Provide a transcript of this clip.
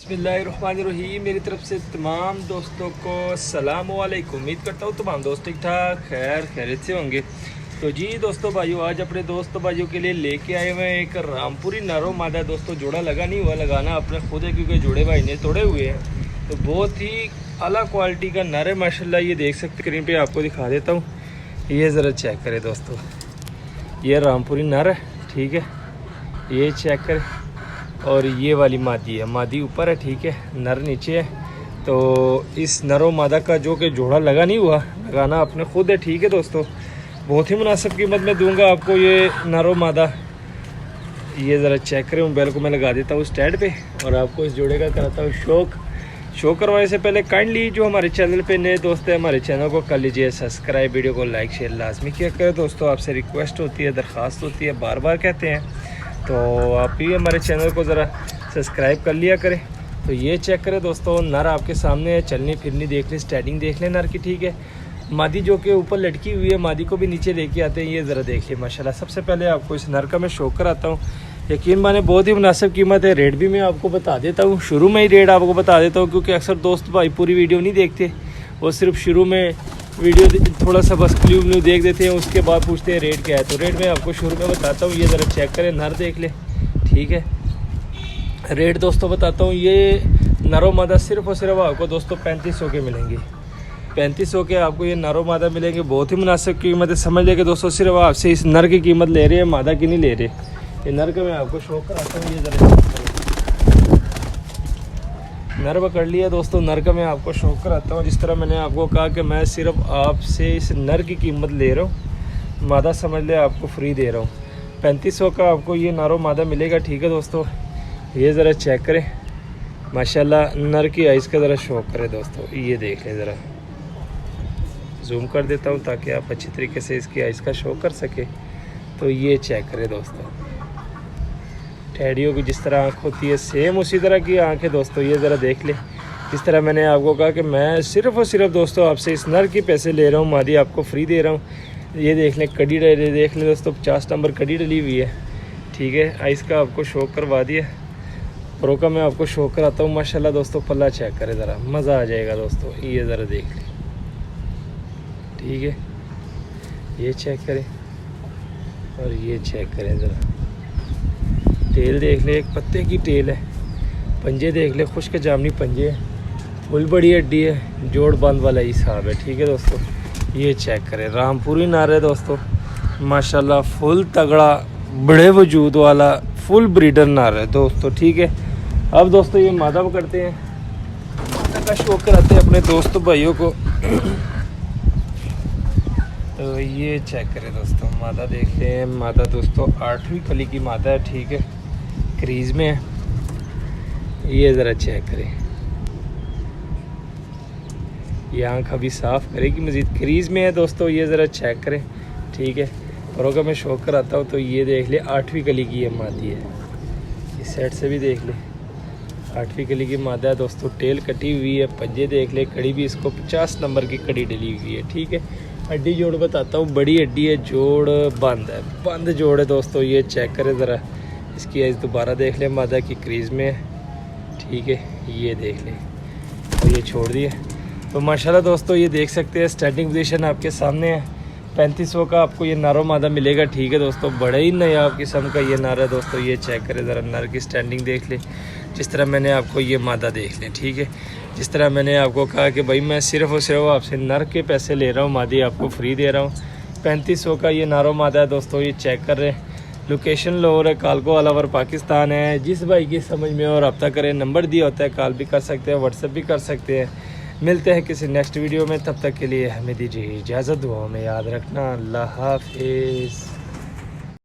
बिस्मिल्लाहिर्रहमानिर्रहीम। मेरी तरफ से तमाम दोस्तों को अस्सलाम वालेकुम। उम्मीद करता हूँ तमाम दोस्त ठीक ठाक खैरियत से होंगे। तो जी दोस्तों भाइयों, आज अपने दोस्तों भाइयों के लिए लेके आए हुए हैं एक रामपुरी नरो मादा। दोस्तों जोड़ा लगा नहीं हुआ, लगाना अपने खुद है क्योंकि जोड़े भाई ने तोड़े हुए हैं। तो बहुत ही अला क्वालिटी का नर है माशाल्लाह। ये देख सकते स्क्रीन पे आपको दिखा देता हूँ, ये ज़रा चेक करें दोस्तों। ये रामपुरी नर है, ठीक है, ये चेक करें। और ये वाली मादी है, मादी ऊपर है, ठीक है, नर नीचे है। तो इस नरो मादा का जो कि जोड़ा लगा नहीं हुआ, लगाना अपने खुद है, ठीक है दोस्तों। बहुत ही मुनासिब कीमत में दूंगा आपको ये नरो मादा। ये ज़रा चेक करें, मोबाइल को मैं लगा देता हूँ स्टैंड पे और आपको इस जोड़े का कराता हूँ शो करवाने से पहले काइंडली जो हमारे चैनल पे नए दोस्त हैं, हमारे चैनल को कर लीजिए सब्सक्राइब, वीडियो को लाइक शेयर लाजमी किया करें दोस्तों। आपसे रिक्वेस्ट होती है, दरख्वास्त होती है, बार बार कहते हैं, तो आप भी हमारे चैनल को ज़रा सब्सक्राइब कर लिया करें। तो ये चेक करें दोस्तों, नर आपके सामने है, चलनी फिरनी देख लें, स्टैंडिंग देख लें नर की, ठीक है। मादी जो कि ऊपर लटकी हुई है, मादी को भी नीचे लेके आते हैं, ये ज़रा देखिए माशाल्लाह। सबसे पहले आपको इस नर का मैं शो कराता हूँ। यकीन माने बहुत ही मुनासिब कीमत है। रेट भी मैं आपको बता देता हूँ, शुरू में ही रेट आपको बता देता हूँ, क्योंकि अक्सर दोस्त भाई पूरी वीडियो नहीं देखते, वो सिर्फ शुरू में वीडियो थोड़ा सा बस क्ल्यू देख देते हैं, उसके बाद पूछते हैं रेट क्या है। तो रेट मैं आपको शुरू में बताता हूँ, ये ज़रा चेक करें, नर देख ले, ठीक है। रेट दोस्तों बताता हूँ, ये नरो मादा सिर्फ और सिर्फ आपको दोस्तों 3500 के मिलेंगे। 3500 के आपको ये नरो मादा मिलेंगे। बहुत ही मुनासिब कीमत है, समझ लेके दोस्तों सिर्फ आपसे इस नर की कीमत ले रहे हैं, मादा की नहीं ले रहे। ये नर का मैं आपको शो कराता हूँ, ये ज़रा नर पकड़ लिया दोस्तों। नर का मैं आपको शो कराता हूँ। जिस तरह मैंने आपको कहा कि मैं सिर्फ आपसे इस नर की कीमत ले रहा हूँ, मादा समझ ले आपको फ्री दे रहा हूँ। 3500 का आपको ये नरो मादा मिलेगा, ठीक है दोस्तों। ये ज़रा चेक करें माशाल्लाह, नर की आइज़ का ज़रा शो करें दोस्तों, ये देख लें, ज़रा जूम कर देता हूँ ताकि आप अच्छी तरीके से इसकी आइज़ का शो कर सके। तो ये चेक करें दोस्तों, टैडियों की जिस तरह आँख होती है सेम उसी तरह की आँखें दोस्तों। ये ज़रा देख ले, जिस तरह मैंने आपको कहा कि मैं सिर्फ और सिर्फ दोस्तों आपसे इस नर के पैसे ले रहा हूँ, मादी आपको फ्री दे रहा हूँ। ये देख लें, कड़ी देख लें दोस्तों, 50 नंबर कड़ी डली हुई है, ठीक है। आइस का आपको शो करवा दिया, प्रो का मैं आपको शो कराता हूँ माशाल्लाह दोस्तों। पल्ला चेक करें ज़रा, मज़ा आ जाएगा दोस्तों। ये ज़रा देख लें, ठीक है, ये चेक करें और ये चेक करें ज़रा। टेल देख ले, एक पत्ते की टेल है। पंजे देख ले, खुश्क जामनी पंजे है, फुल बड़ी हड्डी है, जोड़ बंद वाला हिसाब है, ठीक है दोस्तों। ये चेक करें, रामपुरी नर है दोस्तों माशाल्लाह, फुल तगड़ा बड़े वजूद वाला फुल ब्रीडर नर है दोस्तों, ठीक है। अब दोस्तों ये मादा करते हैं, मादा का शौक कराते हैं अपने दोस्तों भाइयों को। तो ये चेक करें दोस्तों, मादा देख लें। मादा दोस्तों 8वीं कली की मादा है, ठीक है, क्रीज में है। ये ज़रा चेक करें, ये आँख अभी साफ़ करेगी मज़ीद, क्रीज में है दोस्तों। ये ज़रा चेक करें, ठीक है। और अगर मैं शो कराता हूँ तो ये देख ले, 8वीं कली की ये मादी है। इस साइड से भी देख ले, 8वीं कली की मादा है दोस्तों। टेल कटी हुई है, पंजे देख ले, कड़ी भी इसको 50 नंबर की कड़ी डली हुई है, ठीक है। हड्डी जोड़ बताता हूँ, बड़ी हड्डी है, जोड़ बंद है, बंद जोड़ है दोस्तों। ये चेक करें ज़रा, इसकी आइज़ दोबारा देख लें, मादा की क्रीज में है, ठीक है। ये देख लें, तो ये छोड़ दिए। तो माशाल्लाह दोस्तों ये देख सकते हैं, स्टैंडिंग पोजीशन आपके सामने है। 3500 का आपको ये नरो मादा मिलेगा, ठीक है दोस्तों। बड़े ही नायाब किस्म का ये नर है दोस्तों। ये चेक करें ज़रा, नर की स्टैंडिंग देख लें, जिस तरह मैंने आपको ये मादा देख लें, ठीक है। जिस तरह मैंने आपको कहा कि भाई मैं सिर्फ और सिर्फ आपसे नर के पैसे ले रहा हूँ, मादी आपको फ्री दे रहा हूँ। 3500 का ये नरो मादा है दोस्तों। ये चेक कर रहे हैं, लोकेशन लाहौर है, कालको अलावर पाकिस्तान है। जिस भाई की समझ में और रब्ता करें, नंबर दिया होता है, कॉल भी कर सकते हैं, व्हाट्सएप भी कर सकते हैं। मिलते हैं किसी नेक्स्ट वीडियो में, तब तक के लिए हमें दीजिए इजाज़त। दुआ में याद रखना, अल्लाह हाफिज़।